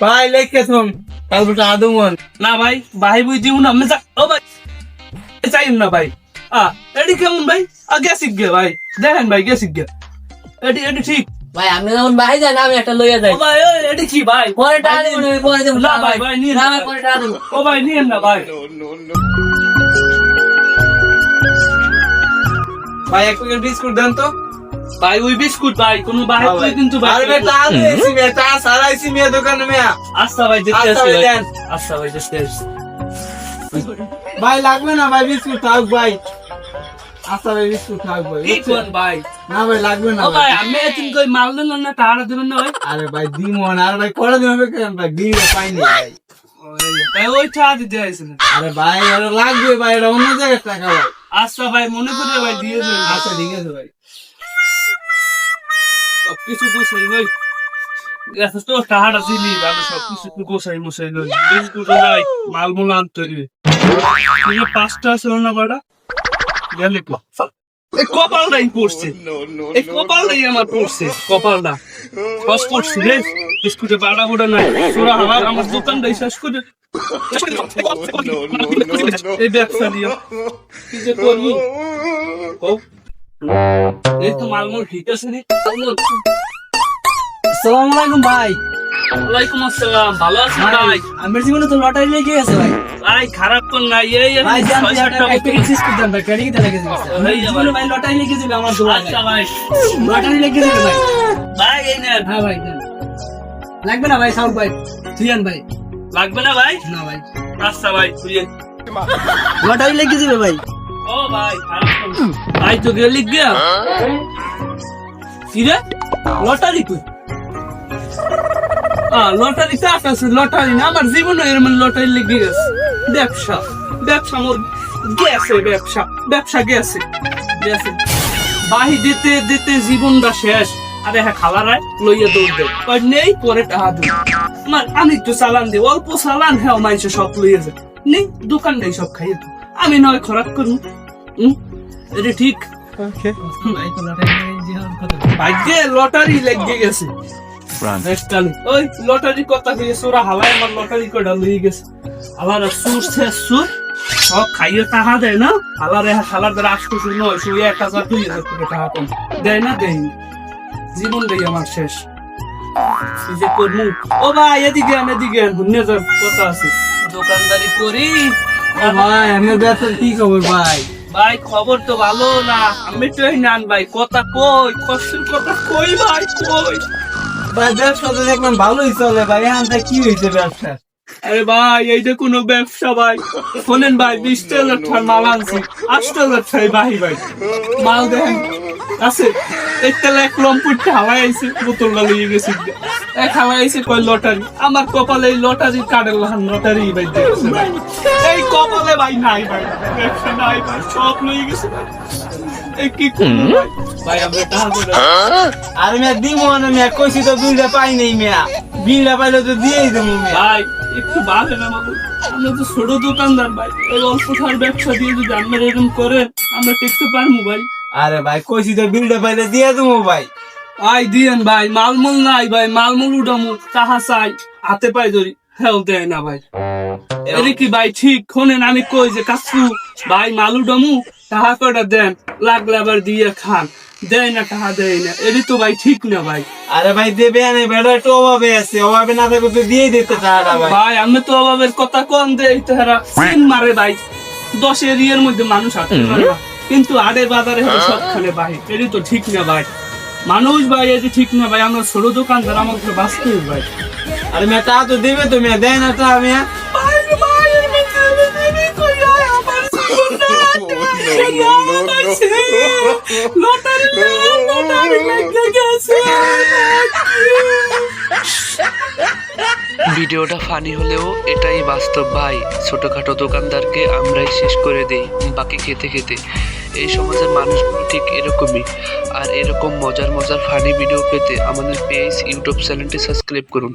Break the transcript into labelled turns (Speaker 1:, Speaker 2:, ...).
Speaker 1: ভাই লেখকে তুমি তারপর আদমন
Speaker 2: না ভাই ভাই বুঝ দিও না আমি ও ভাই চাই না ভাই এডি কেমন ভাই গেছি গে ভাই দেখেন ভাই গেছি গে এডি এডি ঠিক
Speaker 3: ভাই আপনি যখন বাহি যান আমি একটা লইয়া যাই
Speaker 2: ও ভাই ওই এডি কি ভাই
Speaker 3: পরে টাকা দেব পরে দেব
Speaker 2: না ভাই ভাই নিন
Speaker 3: না ভাই পরে টাকা দেব
Speaker 2: ও ভাই নিন না ভাই
Speaker 1: ভাই এক প্যাকেট বিস্কুট দেন তো
Speaker 2: ভাই ওই বিস্কুট ভাই কোন ভাই তুই কিন্তু ভাই
Speaker 1: আরে তা আইছি মে তা সারাইছি মে দোকানে মে
Speaker 2: আচ্ছা ভাই যেতে
Speaker 1: আচ্ছা
Speaker 2: আসি
Speaker 1: ভাই,
Speaker 2: ভাই
Speaker 1: দেন।
Speaker 2: আচ্ছা ভাই যেতে আসি
Speaker 1: ভাই লাগবে না ভাই বিস্কুট থাক ভাই আচ্ছা ভাই বিস্কুট থাক ভাই
Speaker 2: কি কোন ভাই
Speaker 1: না ভাই লাগবে না
Speaker 2: ও ভাই আমি এতিন কই মাল দেন না টাকা দেবেন না ভাই
Speaker 1: আরে ভাই দিমন আর ভাই করে দিবে কেন ভাই দিয়ে পাইনি ভাই
Speaker 2: ভাই ওই চা দিতে আইছেন
Speaker 1: আরে ভাই আরে লাগবে ভাই এটা অন্য জায়গায় টাকা ভাই
Speaker 2: আচ্ছা ভাই মনে করে ভাই দিয়ে দেন
Speaker 1: আচ্ছা ঠিক আছে ভাই
Speaker 2: সব কিছু গোছাই ভাই গেছে তো টাকাটা দিলি আমি সব কিছু একটু গোছাই মশাই লই বিস্কুট নাই মাল মুল আনতে দিবি তুমি পাঁচটা ছিল না বাড়া গেলে কো এই কপালটাই পড়ছে এই কপালটাই আমার পড়ছে কপালটা বস পড়ছে রে বিস্কুটে বাড়া বুড়া নাই তোরা আমার দোকানটাই শেষ করে এই ব্যবসা দিয়ে কি যে করবি ও এই তো মালমুল ঠিক আছে রে
Speaker 3: আসসালামু আলাইকুম ভাই
Speaker 2: ওয়ালাইকুম আসসালাম ভালো আছেন ভাই
Speaker 3: আমার জীবনে তো লটারি লেগে গেছে ভাই
Speaker 2: ভাই খারাপ কোন নাই এই
Speaker 3: ভাই জান
Speaker 2: ছয় সাতটা
Speaker 3: একটা বিস্কুট দেন ভাই কেডি দিতে লাগে
Speaker 2: এই যে
Speaker 3: জীবনে ভাই লটারি লেগে যাবে আমার দোয়া
Speaker 2: আচ্ছা ভাই
Speaker 3: লটারি লেগে যাবে ভাই
Speaker 2: ভাই এই নেন
Speaker 3: হ্যাঁ ভাই দেন। লাগবে না ভাই সাউন্ড ভাই তুইয়ান ভাই
Speaker 2: লাগবে না ভাই
Speaker 3: না ভাই
Speaker 2: আচ্ছা ভাই তুই
Speaker 3: লটারি লেগে যাবে ভাই
Speaker 2: ও ভাই খারাপ কোন ভাই তো গেলি গিয়া কি রে লটারি কই লটারি তো আছে লটারি না আমার জীবনে এরকম লটারি লেগে গেছে ব্যবসা ব্যবসা মোর গেছে ব্যবসা গেছে গেছে বাহি দিতে দিতে জীবনটা শেষ আরে হ্যাঁ খালারায় লইয়া দৌড় দে কই নেই পরে টাকা দে আমার আমি একটু চালান দিই অল্প চালান হ্যাঁ মানুষ সব লইয়া যায় নেই দোকানটাই সব খাইয়ে তো আমি নয় খরাক করুন এটা ঠিক
Speaker 3: ভাই তো লটারি লেগে জীবন কত
Speaker 2: ভাগ্যে লটারি লেগে গেছে ওই লটারি কথা কইছে সোরা হালাই আমার লটারি কটা লই গেছে আলার সুর শেষ সুর সব খাইয়ে টাকা দেয় না আলারে হালার দ্বারা 800 নয় 1000 2000 টাকা টাকা কম দেয় না দেয় না। জীবন দেই আমার শেষ এই যে করমু ও ভাই এদিকে হুন্নে যা কথা আছে দোকানদারি করি
Speaker 1: ও ভাই আমার ব্যবসা কি খবর ভাই
Speaker 2: ভাই খবর তো ভালো না আমি তো এই নান ভাই কথা কই কষ্টের কথা কই ভাই কই
Speaker 1: ভাই ব্যবসা তো দেখলাম ভালোই চলে ভাই এখন তা কি হয়েছে ব্যবসা
Speaker 2: আরে ভাই এইটা কোনো ব্যবসা ভাই শোনেন ভাই 20,000 টাকার মাল আনছি 8,000 টাকায় ভাই মাল দেন আছে একটা এক লম্পুটটা হাওয়াই আইছে বোতলটা লইয়ে গেছি এক হাওয়াই আইছে কই লটারি আমার কপালে এই লটারি কার্ডের লাহান লটারি ভাই দেখছে ভাই এই কপালে ভাই নাই ভাই ব্যবসা নাই ভাই সব লইয়ে গেছে ভাই এই কি করব ভাই ভাই আমরা টাকা করে
Speaker 1: আর মেয়া দিমন মেয়া কইছি তো দুইটা পাই নাই মেয়া বিলটা পাইলে তো দিয়েই দেবো মেয়া
Speaker 2: ভাই একটু ভালো না বাবু আমরা তো ছোট দোকানদার ভাই এই অল্প খাওয়ার ব্যবসা দিয়ে যদি আপনারা এরকম করেন আমরা টেকতে পারবো ভাই
Speaker 1: আরে ভাই কইছি তো বিলটা পাইলে দিয়ে দেবো ভাই
Speaker 2: আই দিয়েন ভাই মালমূল নাই ভাই মালমূল উঠামু তাহা চাই হাতে পাই ধরি হেল দেয় না ভাই এর কি ভাই ঠিক শোনেন আমি কই যে কাকু ভাই মাল উঠামু তাহা কটা দেন লাগলে আবার দিয়ে খান দেয় না টাকা দেয় না এর তো ভাই ঠিক না ভাই
Speaker 1: আরে ভাই দেবে না বেটা একটু অভাবে আছে অভাবে না থাকলে তো দিয়ে দিতে টাকাটা ভাই
Speaker 2: ভাই আমি তো অভাবের কথা কম দেই তারা সিন মারে ভাই 10 এরিয়ার মধ্যে মানুষ আসতে পারে না কিন্তু আড়ে বাজারে হলো সবখানে ভাই এরই তো ঠিক না ভাই মানুষ ভাই এটি ঠিক না ভাই আমরা ছোট দোকানদার আমাকে বাঁচতে হবে ভাই
Speaker 1: আরে মেয়া টাকা তো দেবে তো মেয়া দেয় না টাকা মেয়া
Speaker 4: ভিডিওটা ফানি হলেও এটাই বাস্তব ভাই, ছোটখাটো দোকানদারকে আমরাই শেষ করে দেই বাকি খেতে খেতে। এই সমাজের মানুষগুলো ঠিক এরকমই। আর এরকম মজার মজার ফানি ভিডিও পেতে আমাদের পেজ ইউটিউব চ্যানেলটি সাবস্ক্রাইব করুন।